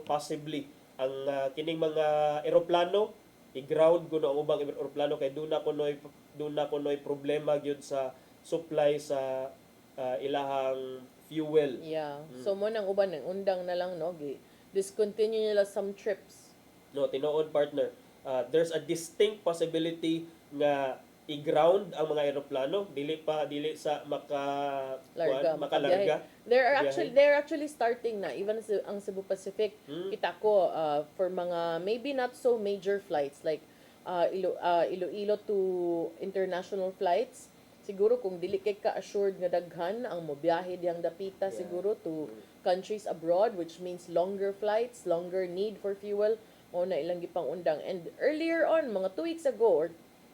possibly ang kining mga eroplano i-ground kuno ang ubang eroplano kay duna kunoy problema gyud sa supply sa ilahang fuel. Yeah. So mo nang uban ng undang na lang no discontinue nila some trips. No, tinuod partner. There's a distinct possibility nga i-ground ang mga eroplano dili sa makalarga. They're actually starting na even ang Cebu Pacific. Kita ko for mga maybe not so major flights like Iloilo to international flights. Siguro kung dili kay ka assured nga daghan ang mobiyahe diyang dapita siguro to countries abroad, which means longer flights, longer need for fuel, o na ilang gipang undang. And earlier on mga 2 weeks ago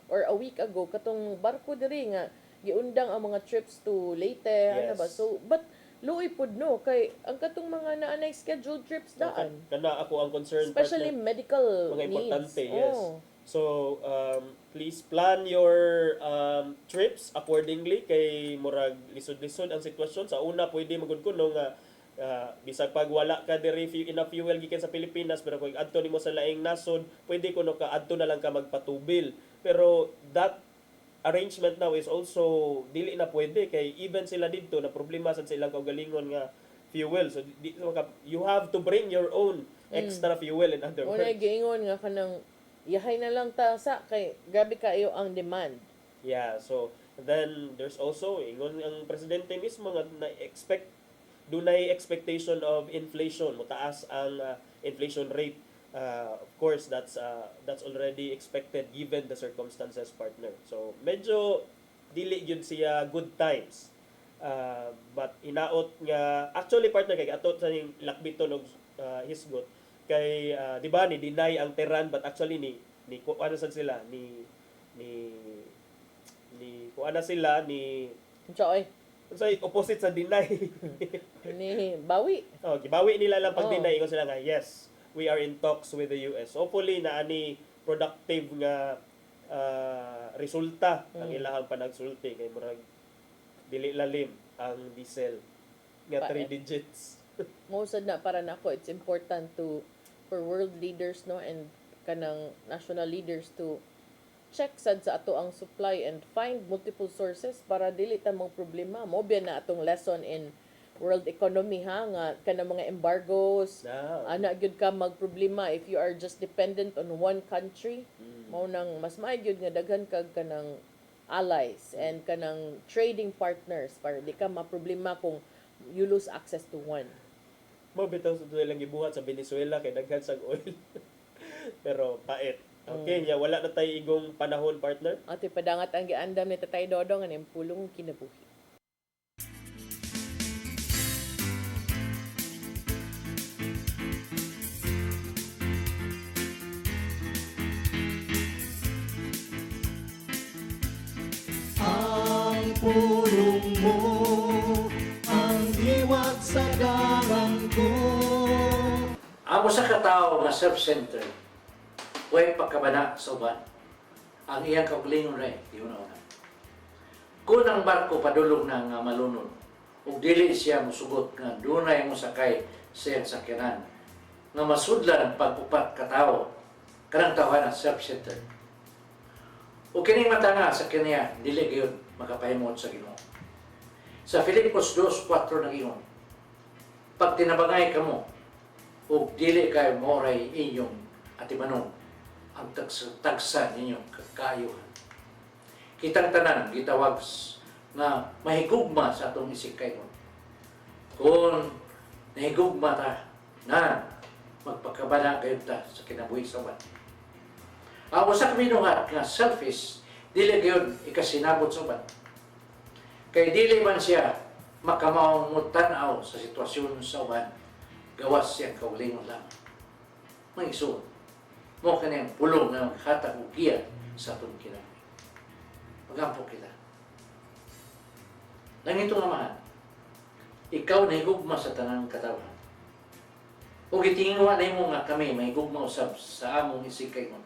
or a week ago katong barko diri nga giundang ang mga trips to Leyte, ano ba? So but luoy pud no kay ang katong mga naanay scheduled trips daan. Kana ako ang concern Especially partner, medical mga needs. importante, yes. So please plan your trips accordingly kay murag lisod-lisod ang sitwasyon. Sa una pwede magud kuno nga bisag pag wala ka diri enough fuel gikan sa Pilipinas pero kung adto nimo sa laing nasod pwede kuno ka adto na lang ka magpatubil. Pero that arrangement now is also dili na pwede kay even sila dito na problema sa ilang kaugalingon nga fuel. So you have to bring your own extra fuel in other words. Una giingon nga kanang yahay na lang ta sa kay gabi kayo ang demand. Yeah, so then there's also ingon ang presidente mismo nga na-expect dunay expectation of inflation, mataas ang inflation rate. Of course, that's already expected given the circumstances, partner. So medyo dili gyud siya good times. But inaot nga actually partner kay ato sa ning lakbiton og hisgot kay di ba ni deny ang Tehran but actually ni kuana sad sila ni kuana sila ni Choy. So opposite sa deny. Ni bawi. Oh, gibawi nila lang pag deny ingon sila nga yes, we are in talks with the US. Hopefully na ani productive nga resulta ang ilahang panagsulti kay murag dili lalim ang diesel nga 3 digits. Most na para nako it's important for world leaders no and kanang national leaders to check sad sa ato ang supply and find multiple sources para dili ta mong problema. Mo biya na atong lesson in world economy ha nga kanang mga embargoes ana gyud ka magproblema if you are just dependent on one country. Mao nang mas maayo gyud nga daghan kag kanang allies and kanang trading partners para di ka maproblema kung you lose access to one. Mo bitaw sa lang gibuhat sa Venezuela kay daghan sa oil. Pero pait. Okay, wala na tayo igong panahon, partner. Ato'y padangat ang giandam ni Tatay Dodong ang pulong kinabuhi. Ang pulong mo, ang diwat sa garang ko. Amo sa katao nga self-centered, huwag pagkabana sa uban. Ang iyang kaugalingon rin, di una-una. Kung ang barko padulong na nga malunod, ug dili siya musugot nga dunay mo sakay sa iyang sakyanan, nga masudlan ang pag-upat katao, kanang tawanan self-centered. O kining matanga sa kaniya, dili gyud makapahimot sa Ginoo. Sa Filipos 2:4 nag-ingon, pag tinabangay kamo, ug dili kay moray inyong atimanong ang tagsa ninyong kakayuhan. Kitang tanan gitawag nga mahigugma sa atong isikay. Kung nahigugma ta na magpakabana kayo ta sa kinabuhi sa uban. Ang usa ka minuhat nga selfish, dili gyud ikasinabot sa uban. Kay dili man siya makamaong mutanaw sa sitwasyon sa uban, gawas siyang kaulingon lang. Mangisuon, mo kaniyang pulong na maghatag og giya sa atong kinabuhi. Magampo kita. Nangito nga mahal, ikaw nahigugma sa tanang katawan. O gitingwa na mo nga kami mahigugma usab sa among isikay mo.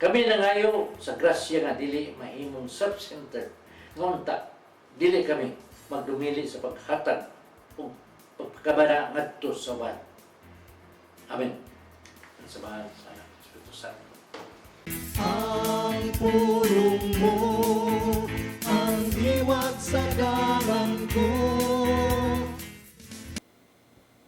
Kami nangayo sa grasya nga dili mahimong self-centered. Ngunta, dili kami magdumili sa paghatag o pagkabana ngadto sa uban. Amen. Sa mahal sa Espiritu Santo. Ang pulong mo, ang diwat sa garang ko.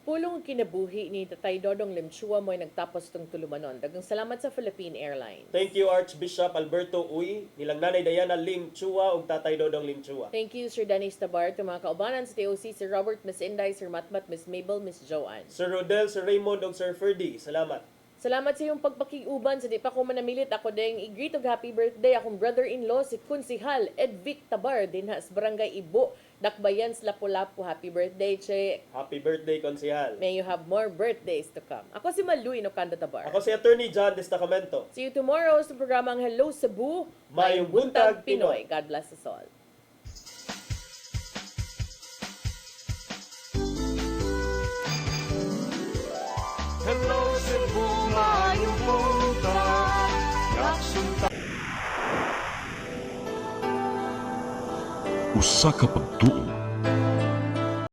Pulong kinabuhi ni Tatay Dodong Limchua mo'y nagtapos itong tulumanon. Dagang salamat sa Philippine Airlines. Thank you, Archbishop Alberto Uy, nilang Nanay Diana Lim Chua ug Tatay Dodong Lim Chua. Thank you, Sir Dennis Tabar, to mga kaubanan sa TOC, Sir Robert, Miss Inday, Sir Matmat, Miss Mabel, Miss Joanne. Sir Rodel, Sir Raymond ug Sir Ferdy, salamat. Salamat sa iyong pagpakiuban. Sa di pa ko manamilit, ako ding i-greet og happy birthday akong brother-in-law si Kunsihal Edvic Tabar din sa Barangay Ibo, Dakbayan, Lapu-Lapu. Happy birthday, Che. Happy birthday, Konsihal. May you have more birthdays to come. Ako si Malu Inocanda Tabar. Ako si Attorney John Destacamento. See you tomorrow sa programang Hello Cebu, Mayong Buntag, Pinoy. God bless us all. Hello Cebu, mayong buntag. Yaksunta. Usa ka pagtuo